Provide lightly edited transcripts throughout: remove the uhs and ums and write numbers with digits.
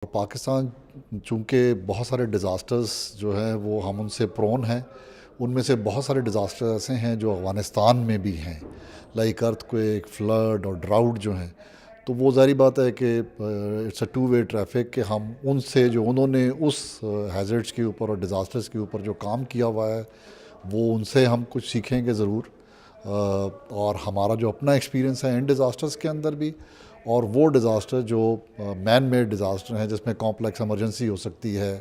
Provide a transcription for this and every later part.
پاکستان چونکہ بہت سارے ڈیزاسٹرز جو ہیں وہ ہم ان سے پرون ہیں. ان میں سے بہت سارے ڈیزاسٹر ایسے ہیں جو افغانستان میں بھی ہیں، لائک ارتھ کویک، فلڈ اور ڈراؤٹ جو ہیں. تو وہ ظاہری بات ہے کہ it's a two way traffic کہ ہم ان سے جو انہوں نے اس ہیزرڈس کے اوپر اور ڈیزاسٹرز کے اوپر جو کام کیا ہوا ہے وہ ان سے ہم کچھ سیکھیں گے ضرور. اور ہمارا جو اپنا ایکسپیرینس ہے ان ڈیزاسٹرز کے اندر بھی، اور وہ ڈیزاسٹر جو مین میڈ ڈیزاسٹر ہیں جس میں کمپلیکس ایمرجنسی ہو سکتی ہے،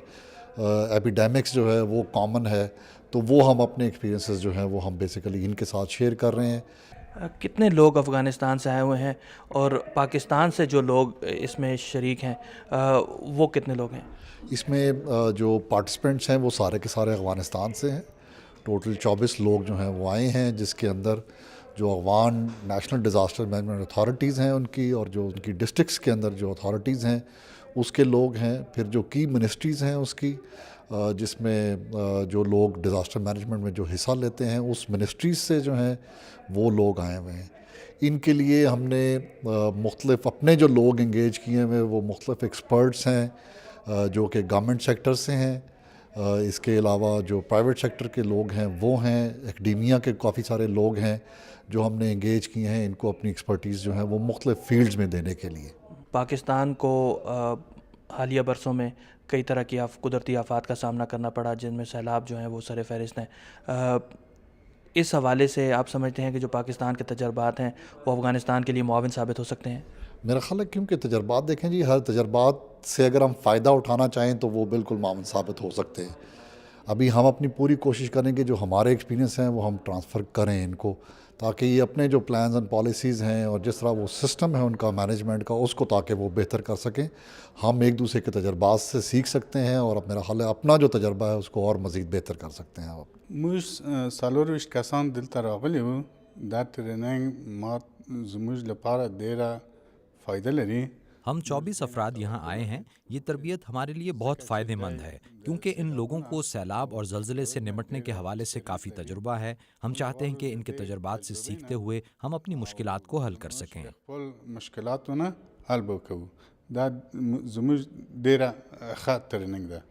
ایپیڈیمکس جو ہے وہ کامن ہے، تو وہ ہم اپنے ایکسپیرینسز جو ہیں وہ ہم بیسیکلی ان کے ساتھ شیئر کر رہے ہیں. کتنے لوگ افغانستان سے آئے ہوئے ہیں اور پاکستان سے جو لوگ اس میں شریک ہیں وہ کتنے لوگ ہیں؟ اس میں جو پارٹیسپینٹس ہیں وہ سارے کے سارے افغانستان سے ہیں. ٹوٹل 24 لوگ جو ہیں وہ آئے ہیں، جس کے اندر جو Afghan national disaster management authorities ہیں ان کی، اور جو ان کی ڈسٹرکس کے اندر جو اتھارٹیز ہیں اس کے لوگ ہیں. پھر جو کی منسٹریز ہیں اس کی، جس میں جو لوگ ڈیزاسٹر مینجمنٹ میں جو حصہ لیتے ہیں اس منسٹریز سے جو ہیں وہ لوگ آئے ہوئے ہیں. ان کے لیے ہم نے مختلف اپنے جو لوگ انگیج کیے ہوئے وہ مختلف ایکسپرٹس ہیں جو کہ گورنمنٹ سیکٹر سے ہیں. اس کے علاوہ جو پرائیویٹ سیکٹر کے لوگ ہیں وہ ہیں، ایکڈیمیا کے کافی سارے لوگ ہیں جو ہم نے انگیج کیے ہیں ان کو اپنی ایکسپرٹیز جو ہیں وہ مختلف فیلڈز میں دینے کے لیے. پاکستان کو حالیہ برسوں میں کئی طرح کی قدرتی آفات کا سامنا کرنا پڑا، جن میں سیلاب جو ہیں وہ سر فہرست ہیں. اس حوالے سے آپ سمجھتے ہیں کہ جو پاکستان کے تجربات ہیں وہ افغانستان کے لیے معاون ثابت ہو سکتے ہیں؟ میرا خیال ہے کیونکہ تجربات دیکھیں جی، ہر تجربات سے اگر ہم فائدہ اٹھانا چاہیں تو وہ بالکل معاون ثابت ہو سکتے ہیں. ابھی ہم اپنی پوری کوشش کریں گے جو ہمارے ایکسپیرینس ہیں وہ ہم ٹرانسفر کریں ان کو، تاکہ یہ اپنے جو پلانز اینڈ پالیسیز ہیں اور جس طرح وہ سسٹم ہے ان کا مینجمنٹ کا اس کو تاکہ وہ بہتر کر سکیں. ہم ایک دوسرے کے تجربات سے سیکھ سکتے ہیں، اور میرا خیال ہے اپنا جو تجربہ ہے اس کو اور مزید بہتر کر سکتے ہیں. موږ څلورویشت کسان دلته راغلي وو. دا ټریننګ ما زموږ لپاره ډیره فایده لري. ہم 24 افراد یہاں آئے ہیں. یہ تربیت ہمارے لیے بہت فائدہ مند ہے کیونکہ ان لوگوں کو سیلاب اور زلزلے سے نمٹنے کے حوالے سے کافی تجربہ ہے. ہم چاہتے ہیں کہ ان کے تجربات سے سیکھتے ہوئے ہم اپنی مشکلات کو حل کر سکیں. خپل مشکلاتونه حل وکړو. دا زموږ ډیره ښه ټریننګ ده.